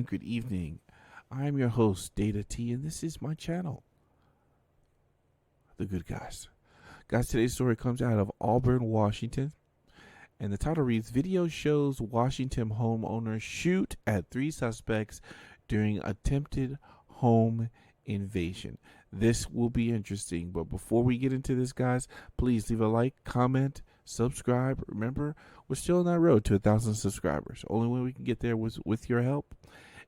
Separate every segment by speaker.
Speaker 1: afternoon, good evening. I'm your host, Data T, and this is my channel, The Good Guys. Guys, today's story comes out of Auburn, Washington, and the title reads, Video shows Washington homeowner shoot at 3 suspects during attempted home invasion. This will be interesting, but before we get into this, guys, please leave a like, comment, subscribe. Remember, we're still on that road to 1,000 subscribers. Only way we can get there was with your help.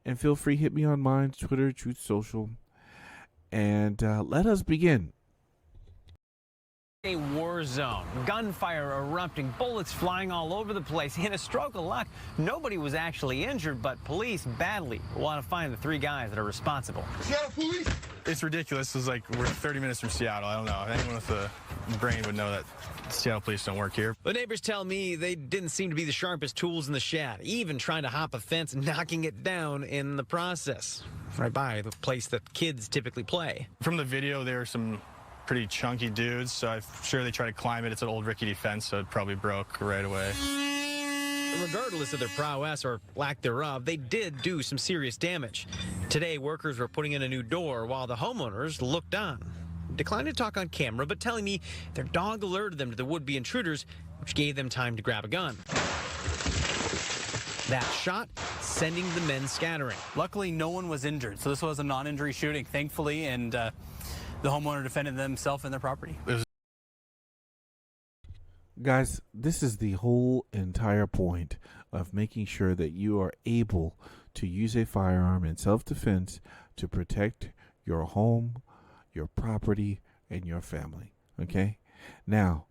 Speaker 1: And feel free, hit me on mine, Twitter, TruthSocial, and let us begin.
Speaker 2: A war zone, gunfire erupting, bullets flying all over the place. In a stroke of luck, nobody was actually injured, but police badly want to find the 3 guys that are responsible.
Speaker 3: Seattle police?
Speaker 4: It's ridiculous. It's like we're 30 minutes from Seattle. I don't know. Anyone with a brain would know that Seattle police don't work here.
Speaker 2: The neighbors tell me they didn't seem to be the sharpest tools in the shed, even trying to hop a fence, knocking it down in the process. Right by the place that kids typically play.
Speaker 4: From the video, there were some pretty chunky dudes, so I'm sure they tried to climb it. It's an old rickety fence, so it probably broke right away.
Speaker 2: Regardless of their prowess or lack thereof, they did do some serious damage. Today, workers were putting in a new door while the homeowners looked on. Declined to talk on camera, but telling me their dog alerted them to the would-be intruders, which gave them time to grab a gun. That shot sending the men scattering.
Speaker 5: Luckily, no one was injured, so this was a non-injury shooting, thankfully, and the homeowner defended themselves and their property.
Speaker 1: Guys, this is the whole entire point of making sure that you are able to use a firearm in self-defense to protect your home, your property, and your family. Okay? Now,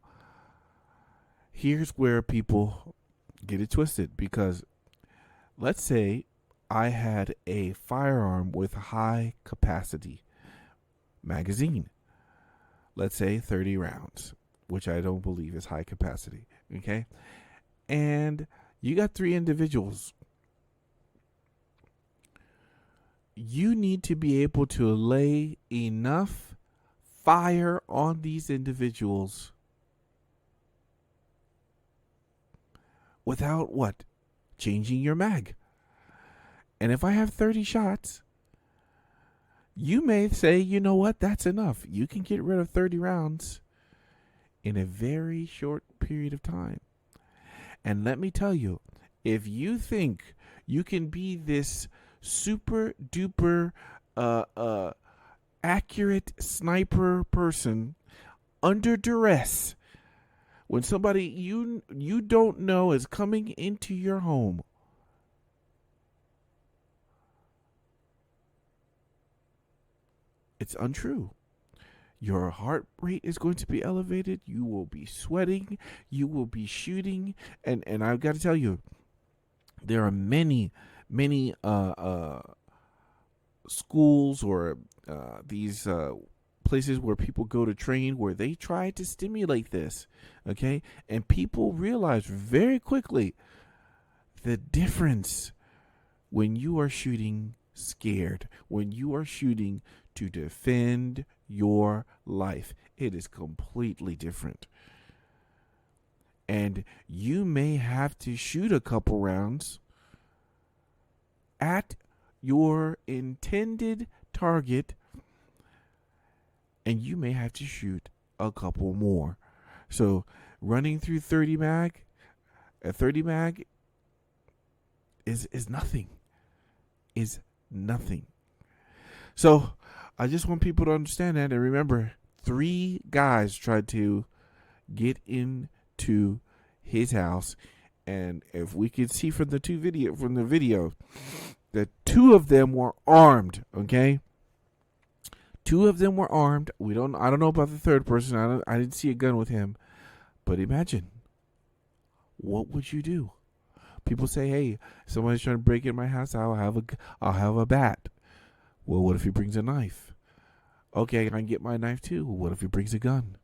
Speaker 1: here's where people get it twisted, because let's say I had a firearm with high capacity magazine. Let's say 30 rounds, which I don't believe is high capacity. Okay? And you got 3 individuals. You need to be able to lay enough fire on these individuals without what? Changing your mag. And if I have 30 shots, you may say, you know what, that's enough. You can get rid of 30 rounds in a very short period of time. And let me tell you, if you think you can be this super duper accurate sniper person under duress, when somebody you don't know is coming into your home, it's untrue. Your heart rate is going to be elevated. You will be sweating. You will be shooting. And I've got to tell you, there are many schools or these places where people go to train where they try to stimulate this. Okay? And people realize very quickly the difference when you are shooting scared, when you are shooting to defend your life. It is completely different. And you may have to shoot a couple rounds at your intended target, and you may have to shoot a couple more. So running through 30 mag, a 30 mag is nothing. Is nothing. So I just want people to understand that. And remember, 3 guys tried to get into his house. And if we could see from the video, that 2 of them were armed. Okay? 2 of them were armed. I don't know about the third person. I didn't see a gun with him. But imagine, what would you do? People say, hey, somebody's trying to break in my house, I'll have a bat. Well, what if he brings a knife? Okay, I can get my knife too. What if he brings a gun?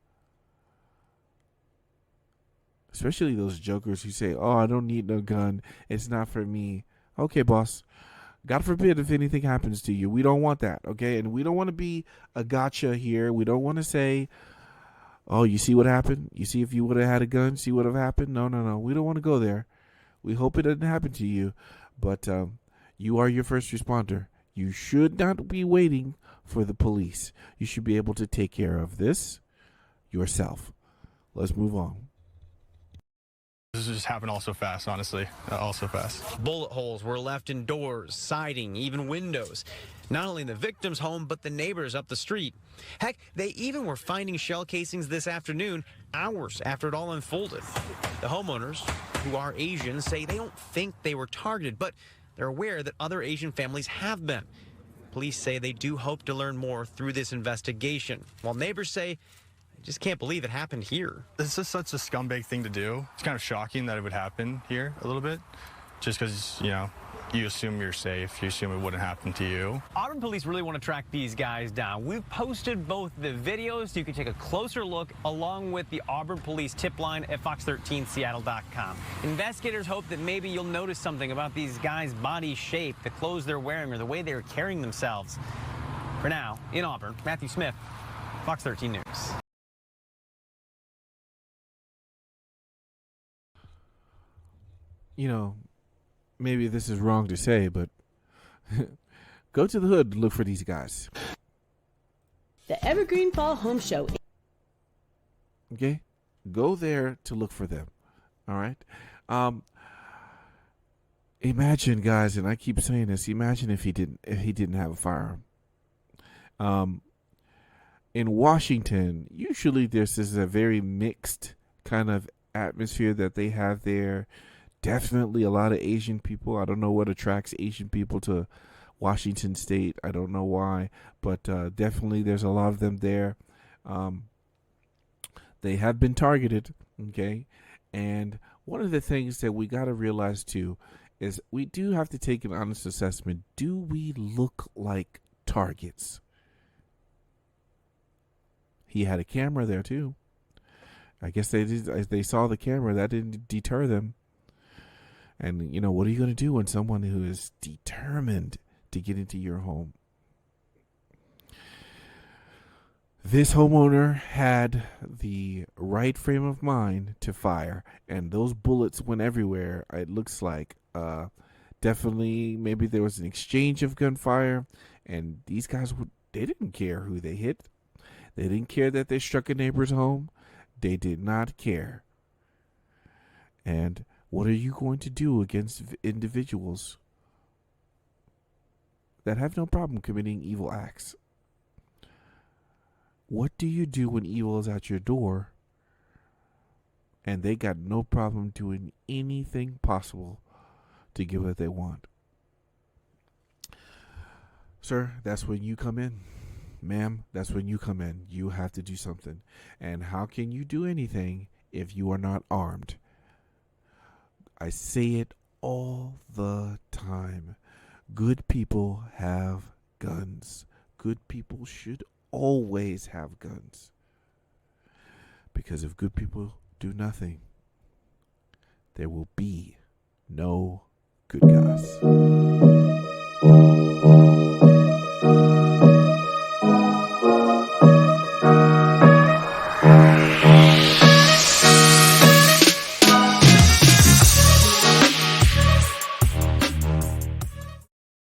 Speaker 1: Especially those jokers who say, oh, I don't need no gun. It's not for me. Okay, boss. God forbid if anything happens to you. We don't want that, okay? And we don't want to be a gotcha here. We don't want to say, oh, you see what happened? You see if you would have had a gun, see what would have happened? No. We don't want to go there. We hope it doesn't happen to you. But You are your first responder. You should not be waiting for the police. You should be able to take care of this yourself. Let's move on.
Speaker 4: This just happened all so fast, honestly. All so fast.
Speaker 2: Bullet holes were left in doors, siding, even windows. Not only in the victim's home, but the neighbors up the street. Heck, they even were finding shell casings this afternoon, hours after it all unfolded. The homeowners, who are Asian, say they don't think they were targeted, but they're aware that other Asian families have been. Police say they do hope to learn more through this investigation, while neighbors say they just can't believe it happened here.
Speaker 4: This is such a scumbag thing to do. It's kind of shocking that it would happen here a little bit, just because, you assume you're safe. You assume it wouldn't happen to you.
Speaker 5: Auburn police really want to track these guys down. We've posted both the videos so you can take a closer look, along with the Auburn police tip line at fox13seattle.com. Investigators hope that maybe you'll notice something about these guys' body shape, the clothes they're wearing, or the way they're carrying themselves. For now, in Auburn, Matthew Smith, Fox 13 News.
Speaker 1: Maybe this is wrong to say, but go to the hood to look for these guys.
Speaker 3: The Evergreen Fall Home Show.
Speaker 1: Okay? Go there to look for them. All right? Imagine, guys, and I keep saying this, imagine if he didn't have a firearm. In Washington, usually this is a very mixed kind of atmosphere that they have there. Definitely a lot of Asian people. I don't know what attracts Asian people to Washington State. I don't know why, but definitely there's a lot of them there. They have been targeted, okay? And one of the things that we got to realize, too, is we do have to take an honest assessment. Do we look like targets? He had a camera there, too. I guess they saw the camera. That didn't deter them. And, what are you going to do when someone who is determined to get into your home? This homeowner had the right frame of mind to fire, and those bullets went everywhere. It looks like definitely maybe there was an exchange of gunfire, and these guys, they didn't care who they hit. They didn't care that they struck a neighbor's home. They did not care. And what are you going to do against individuals that have no problem committing evil acts? What do you do when evil is at your door and they got no problem doing anything possible to get what they want? Sir, that's when you come in. Ma'am, that's when you come in. You have to do something. And how can you do anything if you are not armed? I say it all the time. Good people have guns. Good people should always have guns. Because if good people do nothing, there will be no good guys.